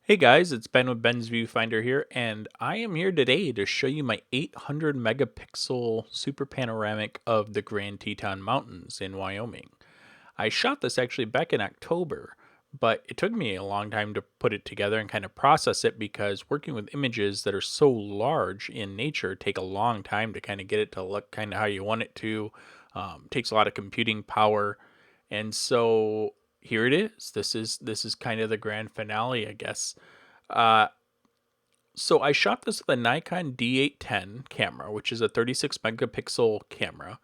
Hey guys, it's Ben with Ben's Viewfinder here, and I am here today to show you my 800 megapixel super panoramic of the Grand Teton Mountains in Wyoming. I shot this actually back in October, but it took me a long time to put it together and kind of process it because working with images that are so large in nature take a long time to kind of get it to look kind of how you want it to. Takes a lot of computing power, and so here it is. This is kind of the grand finale, I guess. Uh, so I shot this with a Nikon D810 camera, which is a 36 megapixel camera.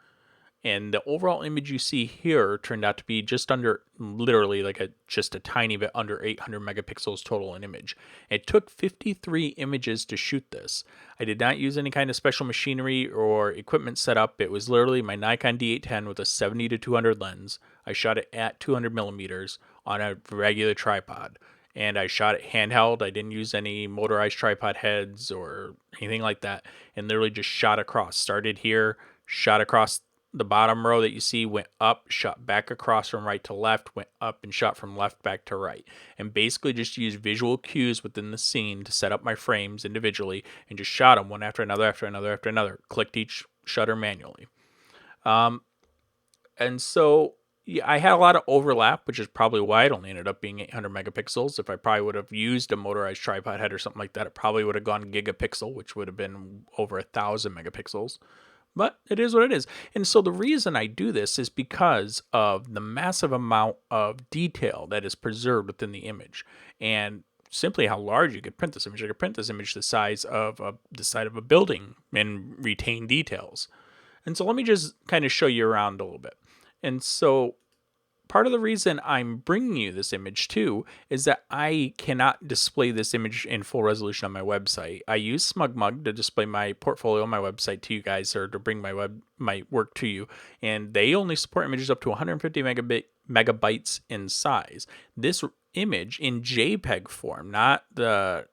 And the overall image you see here turned out to be just under, literally like just a tiny bit under 800 megapixels total in image. It took 53 images to shoot this. I did not use any kind of special machinery or equipment setup. It was literally my Nikon D810 with a 70 to 200 lens. I shot it at 200 millimeters on a regular tripod. And I shot it handheld. I didn't use any motorized tripod heads or anything like that. And literally just shot across. Started here, shot across the bottom row that you see, went up, shot back across from right to left, went up and shot from left back to right. And basically just used visual cues within the scene to set up my frames individually and just shot them one after another, after another, after another. Clicked each shutter manually. Um, and so yeah, I had a lot of overlap, which is probably why it only ended up being 800 megapixels. If I probably would have used a motorized tripod head or something like that, it probably would have gone gigapixel, which would have been over 1,000 megapixels. But it is what it is. And so the reason I do this is because of the massive amount of detail that is preserved within the image, and simply how large you could print this image. You could print this image the size of the side of a building and retain details. And so let me just kind of show you around a little bit. And so part of the reason I'm bringing you this image too is that I cannot display this image in full resolution on my website. I use SmugMug to display my portfolio on my website to you guys, or to bring my work to you, and they only support images up to 150 megabytes in size. This image in JPEG form, not the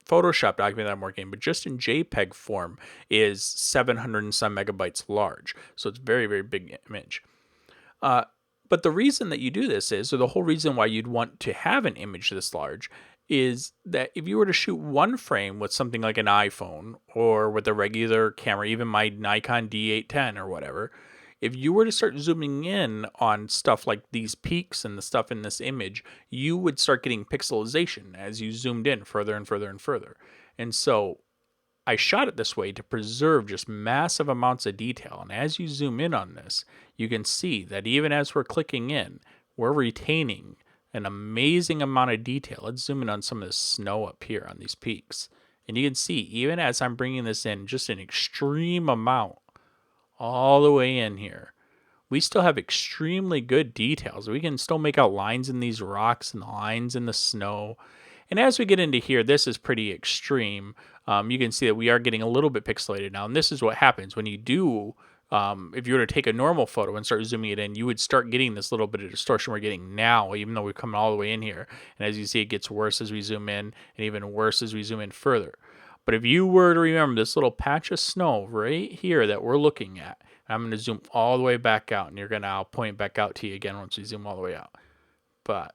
Photoshop document that I'm working in, but just in JPEG form, is 700 and some megabytes large. So it's very, very big image. Uh, but the reason that you do this is, or the whole reason why you'd want to have an image this large, is that if you were to shoot one frame with something like an iPhone or with a regular camera, even my Nikon D810 or whatever, if you were to start zooming in on stuff like these peaks and the stuff in this image, you would start getting pixelization as you zoomed in further and further and further. And so I shot it this way to preserve just massive amounts of detail. And as you zoom in on this, you can see that even as we're clicking in, we're retaining an amazing amount of detail. Let's zoom in on some of the snow up here on these peaks. And you can see, even as I'm bringing this in, just an extreme amount all the way in here, we still have extremely good details. We can still make out lines in these rocks and lines in the snow. And as we get into here, this is pretty extreme. You can see that we are getting a little bit pixelated now. And this is what happens when you do, if you were to take a normal photo and start zooming it in, you would start getting this little bit of distortion we're getting now, even though we're coming all the way in here. And as you see, it gets worse as we zoom in, and even worse as we zoom in further. But if you were to remember this little patch of snow right here that we're looking at, I'm going to zoom all the way back out, and I'll point back out to you again once we zoom all the way out. But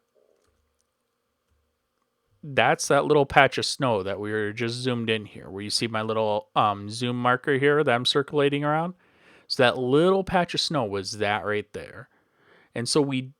that's that little patch of snow that we were just zoomed in here, where you see my little zoom marker here that I'm circulating around. So that little patch of snow was that right there. And so we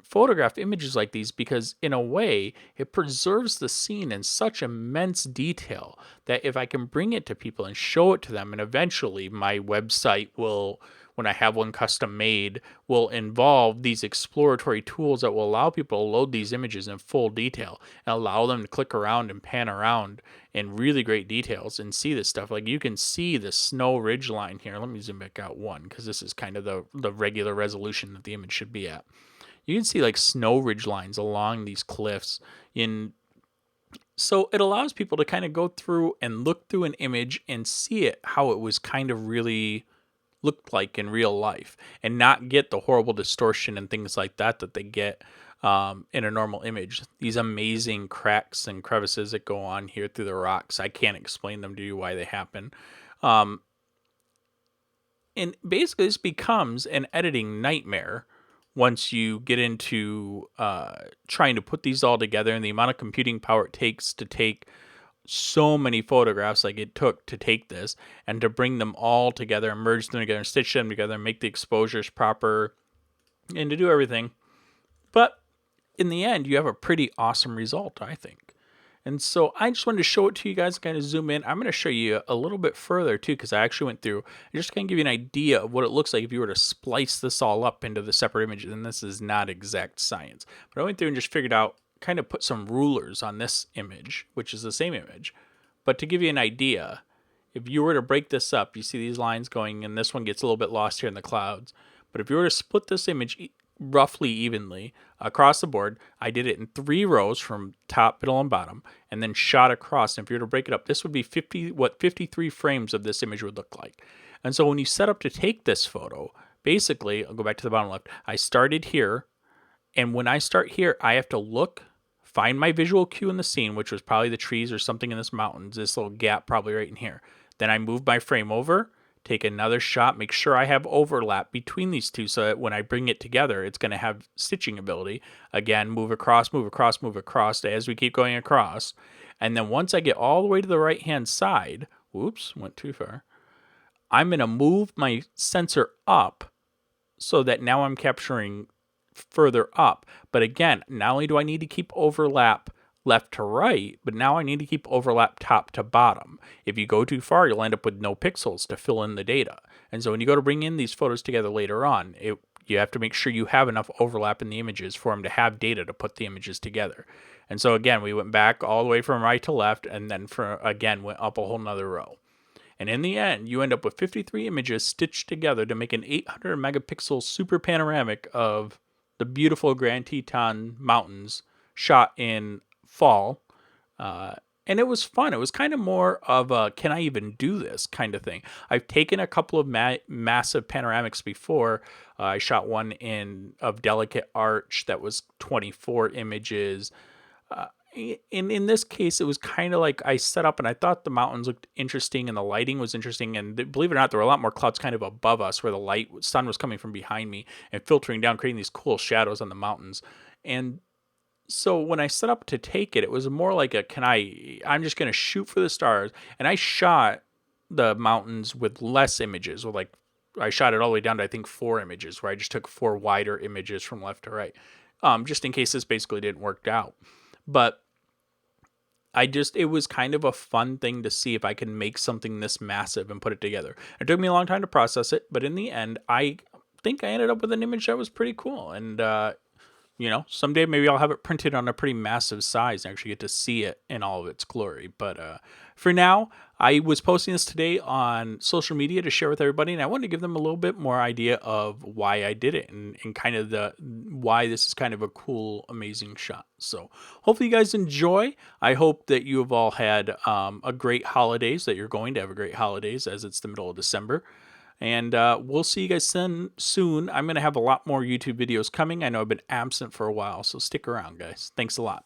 photograph images like these because, in a way, it preserves the scene in such immense detail that if I can bring it to people and show it to them, and eventually my website will, when I have one custom made, will involve these exploratory tools that will allow people to load these images in full detail and allow them to click around and pan around in really great details and see this stuff. Like, you can see the snow ridge line here. Let me zoom back out one, because this is kind of the regular resolution that the image should be at. You can see like snow ridge lines along these cliffs in, so it allows people to kind of go through and look through an image and see it how it was kind of really looked like in real life, and not get the horrible distortion and things like that that they get in a normal image. These amazing cracks and crevices that go on here through the rocks, I can't explain them to you why they happen. And basically this becomes an editing nightmare once you get into trying to put these all together, and the amount of computing power it takes to take so many photographs like it took to take this and to bring them all together and merge them together and stitch them together and make the exposures proper and to do everything. But in the end, you have a pretty awesome result, I think. And so I just wanted to show it to you guys, kind of zoom in. I'm going to show you a little bit further too, because I actually went through and just kind of give you an idea of what it looks like if you were to splice this all up into the separate images. And this is not exact science, but I went through and just figured out, kind of put some rulers on this image, which is the same image. But to give you an idea, if you were to break this up, you see these lines going, and this one gets a little bit lost here in the clouds. But if you were to split this image roughly evenly across the board, I did it in 3 rows from top, middle, and bottom, and then shot across. And if you were to break it up, this would be 53 frames of this image would look like. And so when you set up to take this photo, basically, I'll go back to the bottom left, I started here, and when I start here, I have to look, find my visual cue in the scene, which was probably the trees or something in this mountains, this little gap probably right in here. Then I move my frame over, take another shot, make sure I have overlap between these two so that when I bring it together, it's going to have stitching ability. Again, move across, move across, move across as we keep going across. And then once I get all the way to the right-hand side, whoops, went too far, I'm going to move my sensor up so that now I'm capturing further up. But again, not only do I need to keep overlap left to right, but now I need to keep overlap top to bottom. If you go too far, you'll end up with no pixels to fill in the data. And so when you go to bring in these photos together later on, you have to make sure you have enough overlap in the images for them to have data to put the images together. And so again, we went back all the way from right to left, and then again went up a whole nother row. And in the end, you end up with 53 images stitched together to make an 800 megapixel super panoramic of the beautiful Grand Teton mountains shot in fall. And it was fun. It was kind of more of a, can I even do this kind of thing. I've taken a couple of massive panoramics before. I shot one of Delicate Arch that was 24 images. In this case, it was kind of like I set up and I thought the mountains looked interesting and the lighting was interesting. And believe it or not, there were a lot more clouds kind of above us where the sun was coming from behind me and filtering down, creating these cool shadows on the mountains. And so when I set up to take it, it was more like I'm just going to shoot for the stars. And I shot the mountains with less images. I shot it all the way down to, I think, 4 images, where I just took 4 wider images from left to right, just in case this basically didn't work out. But it was kind of a fun thing to see if I can make something this massive and put it together. It took me a long time to process it, but in the end, I think I ended up with an image that was pretty cool. And, someday maybe I'll have it printed on a pretty massive size and actually get to see it in all of its glory. But for now, I was posting this today on social media to share with everybody, and I wanted to give them a little bit more idea of why I did it and kind of why this is kind of a cool, amazing shot. So hopefully you guys enjoy. I hope that you have all had a great holidays, that you're going to have a great holidays as it's the middle of December. And we'll see you guys soon. I'm going to have a lot more YouTube videos coming. I know I've been absent for a while, so stick around, guys. Thanks a lot.